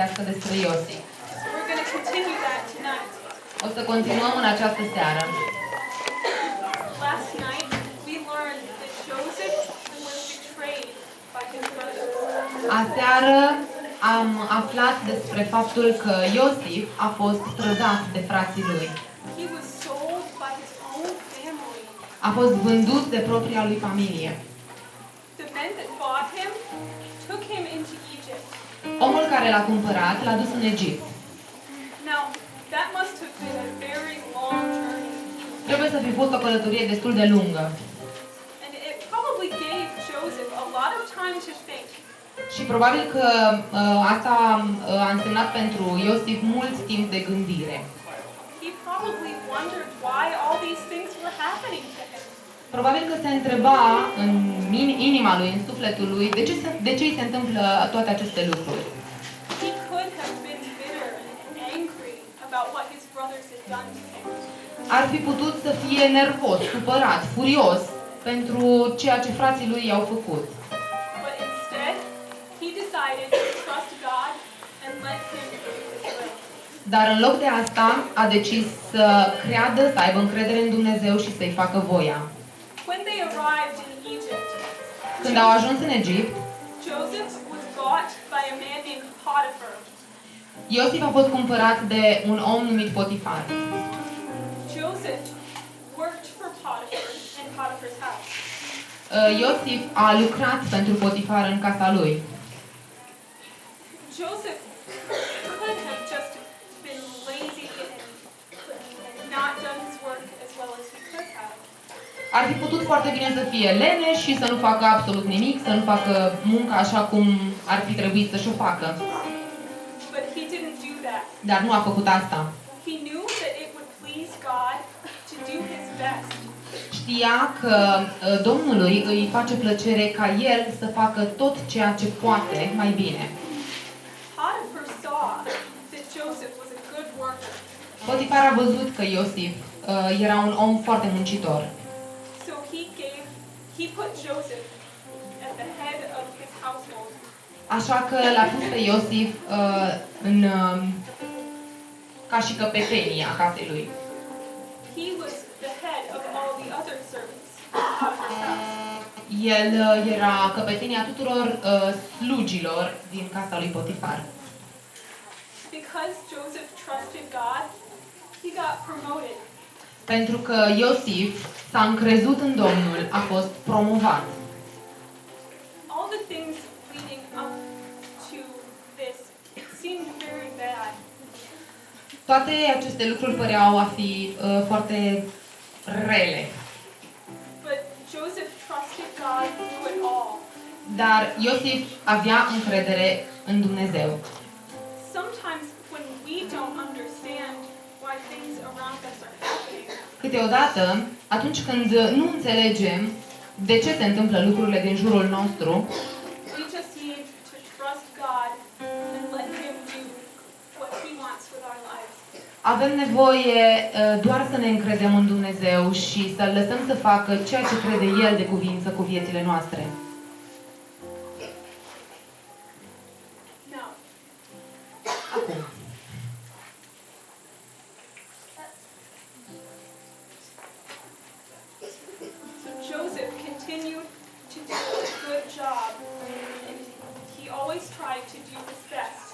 despre Iosif. We're going to continue that tonight. O să continuăm în această seară. Last night we learned that Joseph was betrayed by his brothers. Aseară am aflat despre faptul că Iosif a fost trădat de frații lui. He was sold by his own family. A fost vândut de propria lui familie. The men that bought him took him into Egypt. Omul care l-a cumpărat l-a dus în Egipt. Now, that must have been a very long journey. Trebuie să fi fost o călătorie destul de lungă. And it probably gave Joseph a lot of time to think. Și probabil că asta a însemnat pentru Iosif mult timp de gândire. He probably wondered why all these things were happening to him. Probabil că se întreba în inima lui, în sufletul lui, de ce îi se întâmplă toate aceste lucruri. He could have been bitter and angry about what his brothers had done to him. Ar fi putut să fie nervos, supărat, furios pentru ceea ce frații lui i-au făcut. But instead, he decided to trust God and let him do his will. Dar în loc de asta, a decis să creadă, să aibă încredere în Dumnezeu și să-i facă voia. When they arrived in Egypt, Când au ajuns în Egipt, Joseph was bought by a man named Potiphar. Iosif a fost cumpărat de un om numit Potifar. Joseph worked for Potiphar in Potiphar's house. Iosif a lucrat pentru Potifar în casa lui. Joseph could have just been lazy and not done his work as well as he could have. Ar fi putut foarte bine să fie leneș și să nu facă absolut nimic, să nu facă munca așa cum ar fi trebuit să-și o facă. But he didn't do that. Dar nu a făcut asta. He knew that it would please God to do his best. Știa că Domnului îi face plăcere ca el să facă tot ceea ce poate mai bine. Potiphar saw that Joseph was a good worker. Potifar a văzut că Iosif era un om foarte muncitor. So he put Joseph at the head of his household. Așa că l-a pus pe Iosif ca și căpetenia casei lui. He was the head of all the other servants in Potiphar's house. El era căpetenia tuturor slugilor din casa lui Potifar. Because Joseph trusted God, he got promoted. Pentru că Iosif s-a încrezut în Domnul, a fost promovat. All the things leading up to this seemed very bad. Toate aceste lucruri păreau a fi foarte rele. But Joseph trusted God through it all. Dar Iosif avea încredere în Dumnezeu. Sometimes when we don't understand why things around us are happening, Câteodată, atunci când nu înțelegem de ce se întâmplă lucrurile din jurul nostru, we just need to trust God and let Him do what He wants with our lives. avem nevoie doar să ne încredem în Dumnezeu și să-L lăsăm să facă ceea ce crede El de cuvință cu viețile noastre. Now, Acum, so Joseph continued to do a good job, and he always tried to do his best.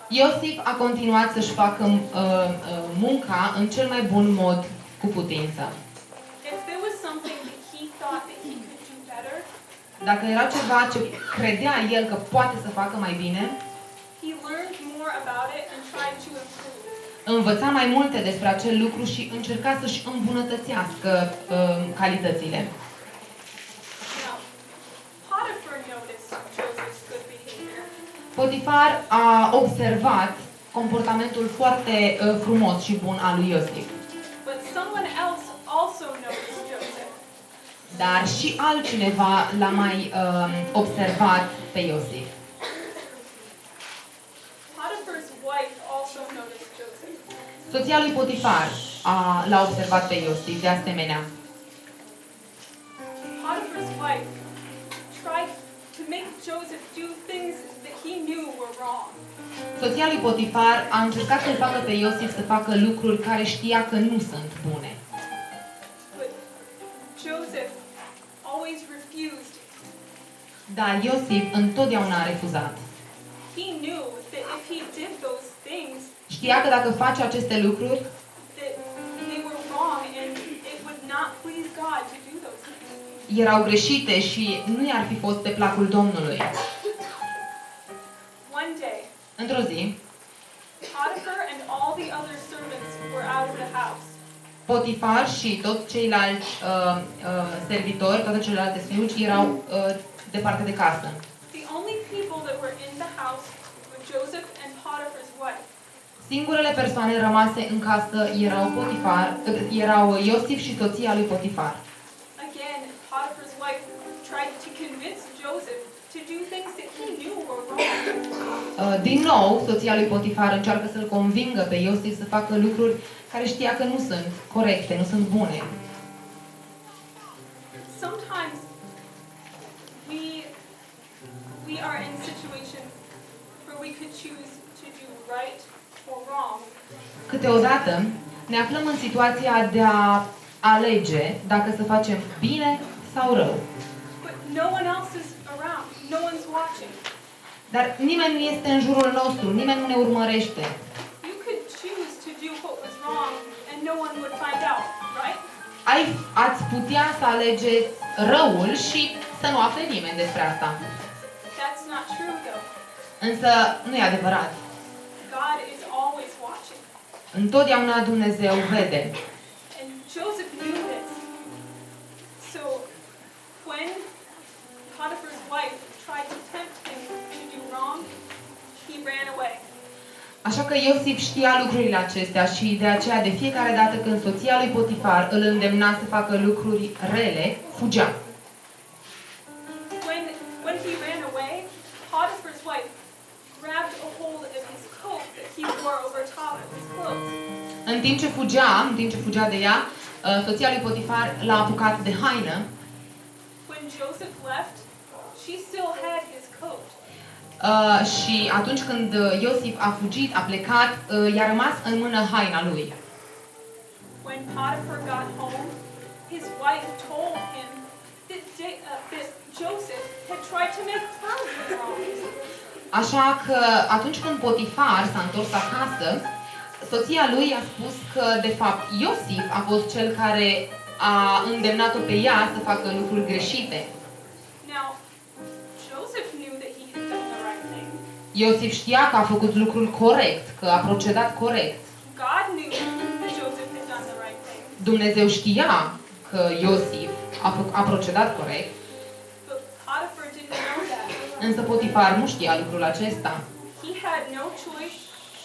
Iosif a continuat să-și facă munca în cel mai bun mod cu putință. If there was something that he thought that he could do better, Dacă era ceva ce credea el că poate să facă mai bine, he learned more about it and tried to improve. învăța mai multe despre acel lucru și încerca să-și îmbunătățească calitățile. Now, Potiphar noticed Joseph's good behavior. Potifar a observat comportamentul foarte frumos și bun al lui Iosif. But someone else also noticed Joseph. Dar și altcineva l-a mai observat pe Iosif. Potiphar's wife also noticed Joseph. Soția lui Potifar l-a observat pe Iosif de asemenea. Potiphar's wife tried to make Joseph do things that he knew were wrong. Soția lui Potifar a încercat să-l facă pe Iosif să facă lucruri care știa că nu sunt bune. But Joseph always refused. Dar Iosif întotdeauna a refuzat. He knew that if he did those things, Știa că dacă face aceste lucruri, that they were wrong and it would not please God to do those things. erau greșite și nu i-ar fi fost pe placul Domnului. One day, Într-o zi, Potiphar and all the other servants were out of the house. Potifar și toți ceilalți servitori, toate celelalte slugi erau departe de casă. The only people that were in the house were Joseph and Potiphar's wife. Singurele persoane rămase în casă erau Iosif și soția lui Potifar. Again, Potiphar's wife tried to convince Joseph to do things that he knew were wrong. Din nou, soția lui Potifar încearcă să-l convingă pe Iosif să facă lucruri care știa că nu sunt corecte, nu sunt bune. Sometimes we are in situations where we could choose to do right or wrong. Câteodată ne aflăm în situația de a alege dacă să facem bine sau rău. But no one else is around. No one's watching. Dar nimeni nu este în jurul nostru, nimeni nu ne urmărește. You could choose to do what was wrong and no one would find out, right? Ați putea să alegeți răul și să nu afle nimeni despre asta. That's not true though. Însă nu e adevărat. God is always watching. Întotdeauna Dumnezeu vede. And Joseph knew this. So when Potiphar's wife tried to tempt him to do wrong, he ran away. Așa că Iosif știa lucrurile acestea și de aceea de fiecare dată când soția lui Potifar îl îndemna să facă lucruri rele, fugea. When he ran away, Potiphar's wife grabbed a hold of his coat that he wore over top of his clothes. În timp ce fugea de ea, soția lui Potifar l-a apucat de haină. When Joseph left, she still had his coat. Și atunci când Iosif a fugit, a plecat, i-a rămas în mână haina lui. When Potiphar got home, his wife told him that Joseph had tried to make her do wrong. Așa că atunci când Potifar s-a întors acasă, soția lui a spus că de fapt Iosif a fost cel care a îndemnat-o pe ea să facă lucruri greșite. Now, Joseph knew that he had done the right thing. Iosif știa că a făcut lucrul corect, că a procedat corect. God knew that Joseph had done the right thing. Dumnezeu știa că Iosif a procedat corect, But Potiphar didn't know that. însă Potifar nu știa lucrul acesta. He had no choice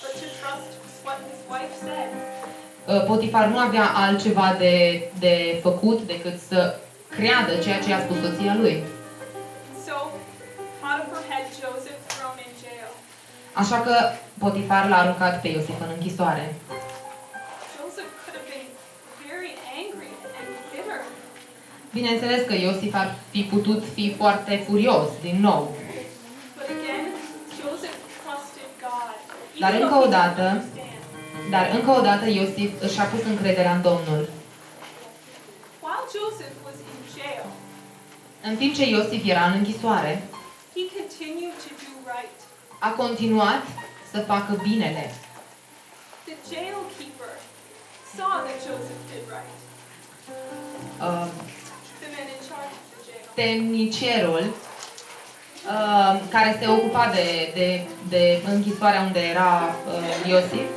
but to trust what his wife said. Potifar nu avea altceva de făcut decât să creadă ceea ce i-a spus soția lui. So, Potiphar had Joseph thrown in jail. Așa că Potifar l-a aruncat pe Iosif în închisoare. Joseph could have been very angry and bitter. Bineînțeles că Iosif ar fi putut fi foarte furios din nou. But again, Joseph trusted God. Dar Even încă though o he didn't dată, understand. Iosif și-a pus încrederea în Domnul. While Joseph was in jail, În timp ce Iosif era în închisoare, he continued to do right. a continuat să facă binele. The jailkeeper saw that Joseph did right. The man in charge of the jail. Temnicerul care se ocupa de închisoarea unde era Iosif,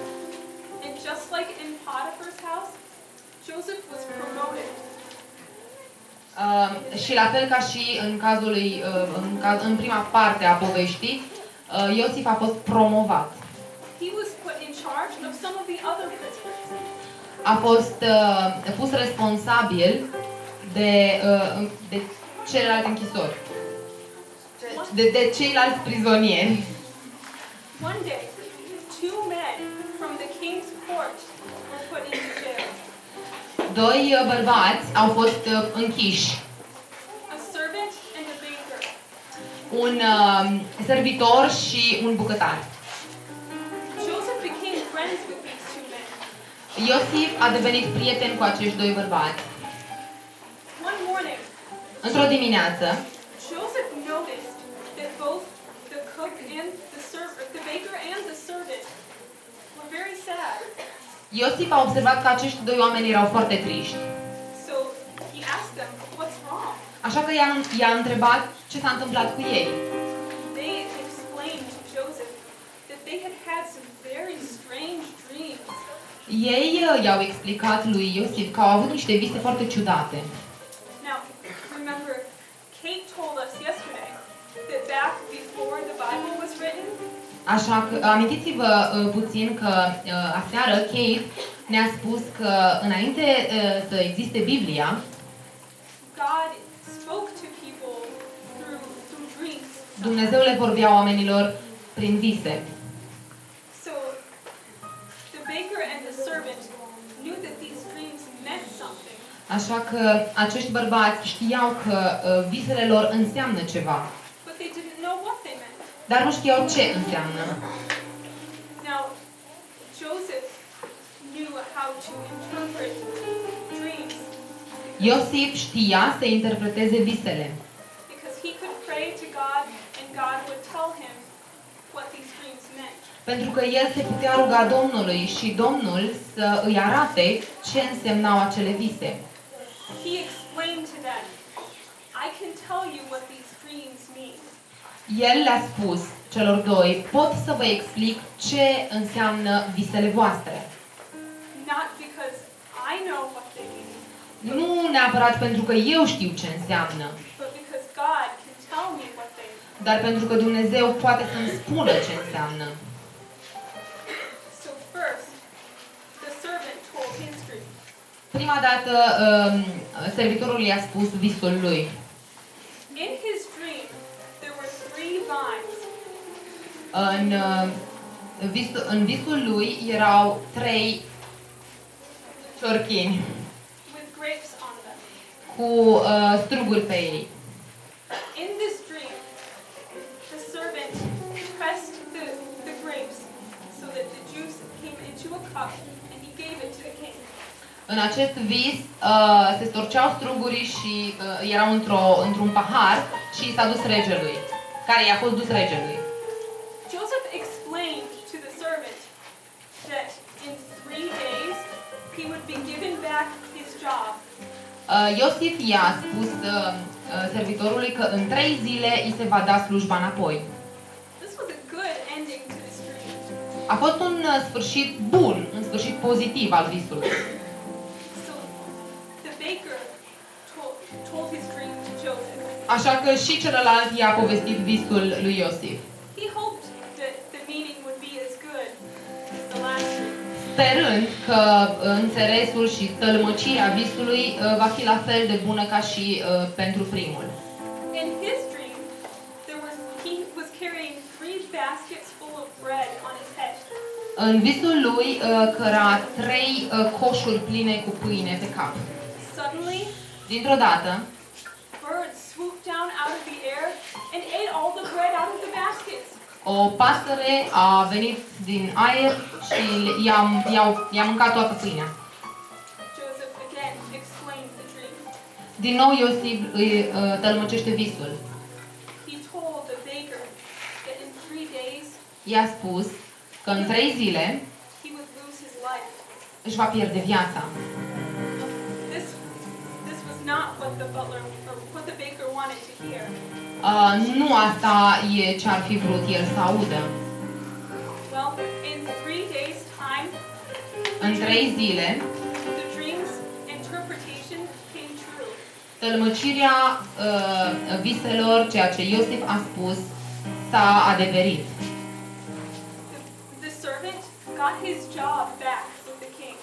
And just like in Potiphar's house, Joseph was promoted. și la fel ca și în cazul lui, în prima parte a poveștii, Iosif a fost promovat. He was put in charge of some of the other prisoners. A fost pus responsabil de celelalte închisori, de ceilalți prizonieri. One day, two men from the king's court were put into jail. Doi bărbați au fost închiși. A servant and a baker. Un servitor și un bucătar. friends with these two men. Iosif a devenit prieten cu acești doi bărbați. One morning, Într-o dimineață, Joseph noticed that both the cook and the baker and the servant were very sad. Iosif a observat că acești doi oameni erau foarte triști. So he asked them, "What's wrong?" Așa că i-a întrebat ce s-a întâmplat cu ei. They explained to Joseph that they had had some very strange dreams. Ei i-au explicat lui Iosif că au avut niște vise foarte ciudate. Now, remember, Kate told us yesterday that back before the Bible was written, Așa că amintiți-vă puțin că aseară Kate ne-a spus că înainte să existe Biblia, God spoke to people through dreams. Dumnezeu le vorbea oamenilor prin vise. So the baker and the servant knew that these dreams meant something. Așa că acești bărbați știau că visele lor înseamnă ceva, But they didn't know what they meant. dar nu știau ce înseamnă. Now, Joseph knew how to interpret dreams Iosif știa să interpreteze visele, because he could pray to God and God would tell him what these dreams meant. pentru că el se putea ruga Domnului și Domnul să îi arate ce însemnau acele vise. He explained to them, "I can tell you what these dreams mean. El le-a spus celor doi, pot să vă explic ce înseamnă visele voastre. Not because I know what they mean, Nu neapărat pentru că eu știu ce înseamnă, but because God can tell me what they mean." dar pentru că Dumnezeu poate să-mi spună ce înseamnă. So first, the servant told his dream. Prima dată, servitorul i-a spus visul lui. In his dream, there were 3 vines. În visul lui erau 3 ciorchini With grapes on them. cu struguri pe ei. In this dream, the servant pressed the grapes so that the juice came into a cup and he gave it to the king. În acest vis se storceau strugurii și erau într-un pahar și s-a dus regelui, care i-a fost dus regelui. Joseph explained to the servant that in 3 days he would be given back his job. Iosif i-a spus servitorului că în 3 zile îi se va da slujba înapoi. This was a good ending to this dream. A fost un sfârșit bun, un sfârșit pozitiv al visului. So the baker told his dream to Joseph. Așa că și celălalt i-a povestit visul lui Iosif, He hoped that the meaning would be as good as the last dream. sperând că înțelesul și tălmăcirea visului va fi la fel de bună ca și pentru primul. In his dream, he was carrying 3 baskets full of bread on his head. În visul lui căra 3 coșuri pline cu pâine pe cap. Suddenly, Dintr-o dată, birds swooped down out of the air and ate all the bread out of the baskets. o pasăre a venit din aer și i-a mâncat toată pâinea. Joseph again explained the dream. Din nou Iosif îi tălmăcește visul. He told the baker that in 3 days I-a spus că în 3 zile he would lose his life. își va pierde viața. This was not what the butler or what the baker wanted to hear. Nu asta e ce ar fi vrut el să audă. Well, in 3 days' time, În 3 zile, the dream's interpretation came true. tălmăcirea viselor, ceea ce Iosif a spus, s-a adeverit. The servant got his job back with the king.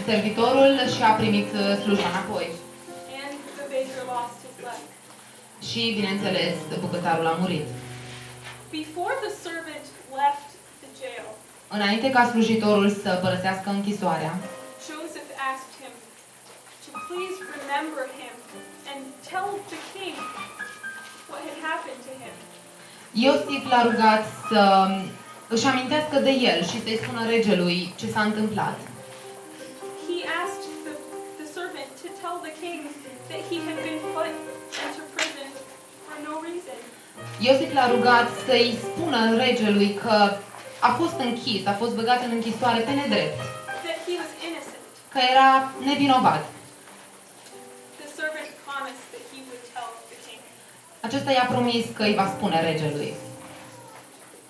Servitorul și-a primit slujba înapoi. And the baker lost his life. Și, bineînțeles, bucătarul a murit. Before the servant left the jail, Înainte ca slujitorul să părăsească închisoarea, Joseph asked him to please remember him and tell the king what had happened to him. Iosif l-a rugat să își amintească de el și să-i spună regelui ce s-a întâmplat. He asked the servant to tell the king that he had been put into prison for no reason. Iosif l-a rugat să-i spună regelui că a fost închis, a fost băgat în închisoare pe nedrept, That he was innocent. că era nevinovat. The servant promised that he would tell the king. Acesta i-a promis că îi va spune regelui.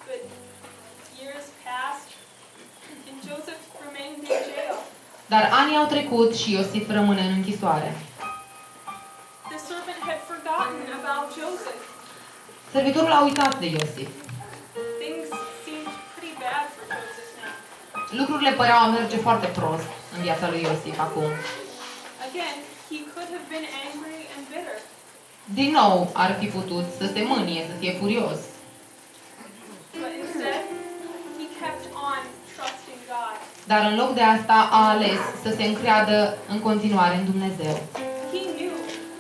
But years passed, and Joseph remained in jail. Dar anii au trecut și Iosif rămâne în închisoare. The servant had forgotten about Joseph. Servitorul a uitat de Iosif. Things seemed pretty bad for Joseph now. Lucrurile păreau a merge foarte prost în viața lui Iosif acum. Again, he could have been angry and bitter. Din nou ar fi putut să se mânie, să fie furios. But instead, he kept on trusting God. Dar în loc de asta a ales să se încreadă în continuare în Dumnezeu. He knew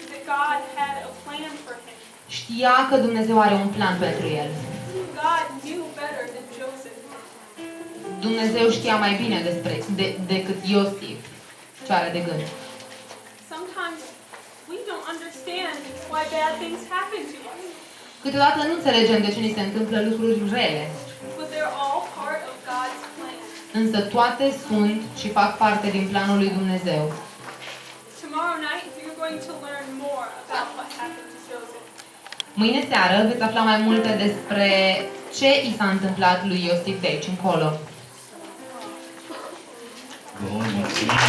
that God had a plan for him. Știa că Dumnezeu are un plan pentru el. God knew better than Joseph. Dumnezeu știa mai bine decât Iosif ce are de gând. Sometimes we don't understand why bad things happen to us, Câteodată nu înțelegem de ce ni se întâmplă lucruri rele, but they're all part of God's plan. însă toate sunt și fac parte din planul lui Dumnezeu. Tomorrow night, you're going to learn more about what happened to Joseph. Mâine seară veți afla mai multe despre ce i s-a întâmplat lui Iosif de aici încolo. Bun, mulțumim.